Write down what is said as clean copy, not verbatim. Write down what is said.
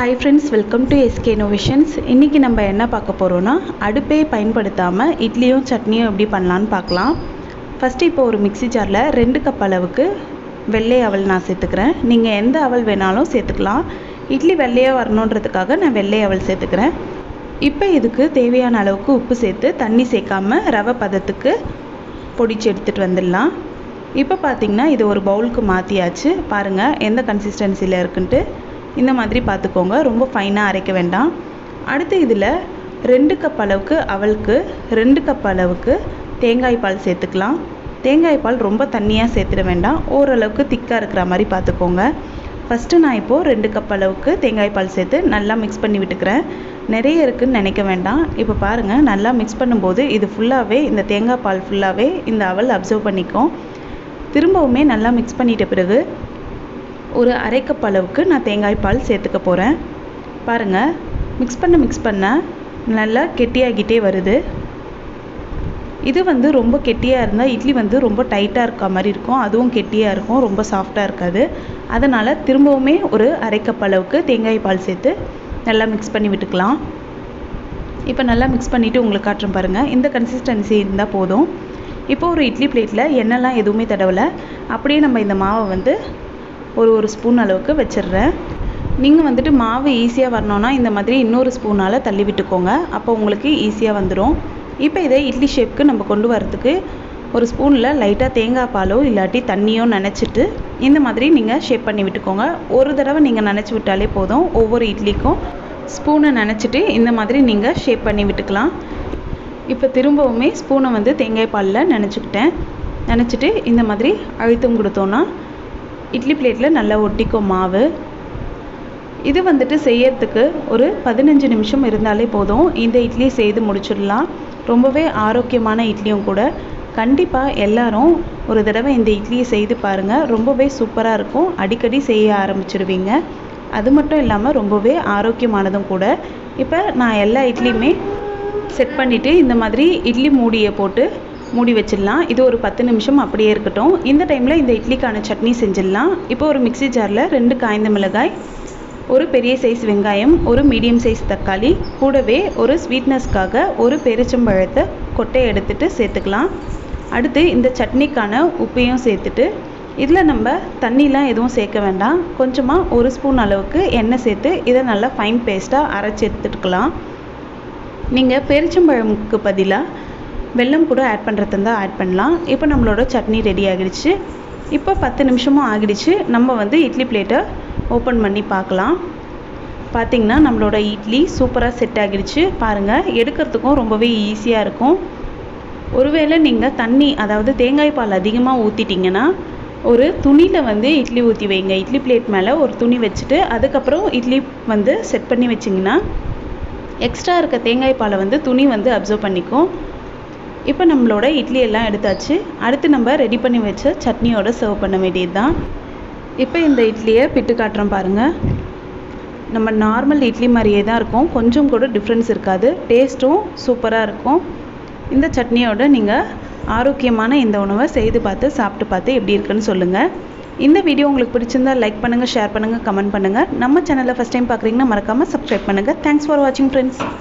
Hi friends, welcome to SK Innovations. இன்னைக்கு நம்ம என்ன பார்க்க போறோம்னா அடுப்பே பயன்படுத்தாம இட்லியும் சட்னியும் எப்படி பண்ணலாம்னு பார்க்கலாம். ஃபர்ஸ்ட் இப்போ ஒரு மிக்ஸி ஜார்ல 2 கப் அளவுக்கு வெள்ளை அவல் நான் சேர்த்துக்கிறேன். நீங்க எந்த அவல் வேணாலும் சேர்த்துக்கலாம். இட்லி வெள்ளையா வரணும்ன்றதுக்காக நான் வெள்ளை அவல் சேர்த்துக்கிறேன். இப்போ இதுக்கு தேவையான அளவுக்கு உப்பு சேர்த்து தண்ணி சேர்க்காம ரவை பதத்துக்கு பொடிச்சு எடுத்துட்டு வந்துடலாம். இப்போ பாத்தீங்கன்னா இது ஒரு பவுலுக்கு மாத்தியாச்சு. பாருங்க எந்த கன்சிஸ்டன்சில இருக்குன்னு இந்த மாதிரி பார்த்துக்கோங்க. ரொம்ப ஃபைனாக அரைக்க வேண்டாம். அடுத்து இதில் 2 கப் அளவுக்கு அவலுக்கு 2 கப் அளவுக்கு தேங்காய் பால் சேர்த்துக்கலாம். தேங்காய் பால் ரொம்ப தண்ணியாக சேர்த்துட வேண்டாம், ஓரளவுக்கு திக்காக இருக்கிற மாதிரி பார்த்துக்கோங்க. ஃபஸ்ட்டு நான் இப்போது 2 கப் அளவுக்கு தேங்காய் பால் சேர்த்து நல்லா மிக்ஸ் பண்ணி விட்டுக்கிறேன். நிறைய இருக்குதுன்னு நினைக்க வேண்டாம். இப்போ பாருங்கள், நல்லா மிக்ஸ் பண்ணும்போது இது ஃபுல்லாகவே இந்த தேங்காய் பால் ஃபுல்லாகவே இந்த அவல் அப்சர்வ் பண்ணிக்கும். திரும்பவுமே நல்லா மிக்ஸ் பண்ணிட்ட பிறகு ஒரு அரை கப் அளவுக்கு நான் தேங்காய் பால் சேர்த்துக்க போகிறேன். பாருங்கள், மிக்ஸ் பண்ண நல்லா கெட்டியாகிட்டே வருது. இது ரொம்ப கெட்டியாக இருந்தால் இட்லி ரொம்ப டைட்டாக இருக்க மாதிரி இருக்கும், அதுவும் கெட்டியாக இருக்கும், ரொம்ப சாஃப்டாக இருக்காது. அதனால் திரும்பவுமே ஒரு அரை கப் அளவுக்கு தேங்காய் பால் சேர்த்து நல்லா மிக்ஸ் பண்ணி விட்டுக்கலாம். இப்போ நல்லா மிக்ஸ் பண்ணிவிட்டு உங்களுக்கு காட்டுறேன் பாருங்கள். இந்த கன்சிஸ்டன்சி இருந்தால் போதும். இப்போ ஒரு இட்லி பிளேட்டில் எண்ணெய்லாம் எதுவுமே தடவலை, அப்படியே நம்ம இந்த மாவை ஒரு ஸ்பூன் அளவுக்கு வச்சிடுறேன். நீங்கள் மாவு ஈஸியாக வரணும்னா இந்த மாதிரி இன்னொரு ஸ்பூனால் தள்ளி விட்டுக்கோங்க, அப்போ உங்களுக்கு ஈஸியாக வந்துடும். இப்போ இதை இட்லி ஷேப்க்கு நம்ம கொண்டு வரதுக்கு ஒரு ஸ்பூனில் லைட்டாக தேங்காய் பாலோ இல்லாட்டி தண்ணியோ நனைச்சிட்டு இந்த மாதிரி நீங்கள் ஷேப் பண்ணி விட்டுக்கோங்க. ஒரு தடவை நீங்கள் நனைச்சி விட்டாலே போதும். ஒவ்வொரு இட்லிக்கும் ஸ்பூனை நனைச்சிட்டு இந்த மாதிரி நீங்கள் ஷேப் பண்ணி விட்டுக்கலாம். இப்போ திரும்பவுமே ஸ்பூனை தேங்காய் பாலில் நனைச்சிட்டு இந்த மாதிரி அழுத்தம் கொடுத்தோன்னா இட்லி பிளேட்டில் நல்லா ஒட்டிக்கும் மாவு. இது செய்யறதுக்கு ஒரு 15 நிமிஷம் இருந்தாலே போதும். இந்த இட்லி செய்து முடிச்சிடலாம். ரொம்பவே ஆரோக்கியமான இட்லியும் கூட. கண்டிப்பாக எல்லாரும் ஒரு தடவை இந்த இட்லியை செய்து பாருங்கள். ரொம்பவே சூப்பராக இருக்கும். அடிக்கடி செய்ய ஆரம்பிச்சிடுவீங்க. அது மட்டும் இல்லாமல் ரொம்பவே ஆரோக்கியமானதும் கூட. இப்போ நான் எல்லா இட்லியுமே செட் பண்ணிவிட்டு இந்த மாதிரி இட்லி மூடியை போட்டு மூடி வச்சிடலாம். இது ஒரு 10 நிமிஷம் அப்படியே இருக்கட்டும். இந்த டைமில் இந்த இட்லிக்கான சட்னி செஞ்சிடலாம். இப்போ ஒரு மிக்ஸி ஜாரில் 2 காய்ந்த மிளகாய், ஒரு பெரிய சைஸ் வெங்காயம், ஒரு மீடியம் சைஸ் தக்காளி, கூடவே ஒரு ஸ்வீட்னஸ்க்காக ஒரு பேரிச்சம்பழத்தை கொட்டை எடுத்துட்டு சேர்த்துக்கலாம். அடுத்து இந்த சட்னிக்கான உப்பையும் சேர்த்துட்டு இதில் நம்ம தண்ணிலாம் எதுவும் சேர்க்க வேண்டாம். கொஞ்சமாக ஒரு ஸ்பூன் அளவுக்கு எண்ணெய் சேர்த்து இதை நல்லா ஃபைன் பேஸ்ட்டாக அரைச்சி எடுத்துக்கலாம். நீங்கள் பேரிச்சம்பழமுக்கு பதிலாக வெல்லம் கூட ஆட் பண்ணுறது இருந்தால் ஆட் பண்ணலாம். இப்போ நம்மளோட சட்னி ரெடி ஆகிடுச்சு. இப்போ 10 நிமிஷமும் ஆகிடுச்சு. நம்ம இட்லி பிளேட்டை ஓப்பன் பண்ணி பார்க்கலாம். பார்த்திங்கன்னா நம்மளோட இட்லி சூப்பராக செட் ஆகிடுச்சு. பாருங்கள், எடுக்கிறதுக்கும் ரொம்பவே ஈஸியாக இருக்கும். ஒருவேளை நீங்கள் தண்ணி, அதாவது தேங்காய் பால் அதிகமாக ஊற்றிட்டிங்கன்னா ஒரு துணியில் இட்லி ஊற்றி வைங்க. இட்லி பிளேட் மேலே ஒரு துணி வச்சுட்டு அதுக்கப்புறம் இட்லி செட் பண்ணி வச்சிங்கன்னா எக்ஸ்ட்ரா இருக்க தேங்காய் பாலை துணி அப்சர்வ் பண்ணிக்கும். இப்போ நம்மளோட இட்லி எல்லாம் எடுத்தாச்சு. அடுத்து நம்ம ரெடி பண்ணி வச்ச சட்னியோட சர்வ் பண்ண வேண்டியது தான். இப்போ இந்த இட்லியை பிட்டு காட்டுறோம் பாருங்கள். நம்ம நார்மல் இட்லி மாதிரியே தான் இருக்கும், கொஞ்சம் கூட டிஃப்ரென்ஸ் இருக்காது. டேஸ்ட்டும் சூப்பராக இருக்கும். இந்த சட்னியோட நீங்கள் ஆரோக்கியமான இந்த உணவை செய்து பார்த்து சாப்பிட்டு பார்த்து எப்படி இருக்குன்னு சொல்லுங்கள். இந்த வீடியோ உங்களுக்கு பிடிச்சிருந்தா லைக் பண்ணுங்கள், ஷேர் பண்ணுங்கள், கமெண்ட் பண்ணுங்கள். நம்ம சேனலை ஃபஸ்ட் டைம் பார்க்குறீங்கன்னா மறக்காமல் சப்ஸ்கிரைப் பண்ணுங்கள். தேங்க்ஸ் ஃபார் வாட்சிங் ஃப்ரெண்ட்ஸ்.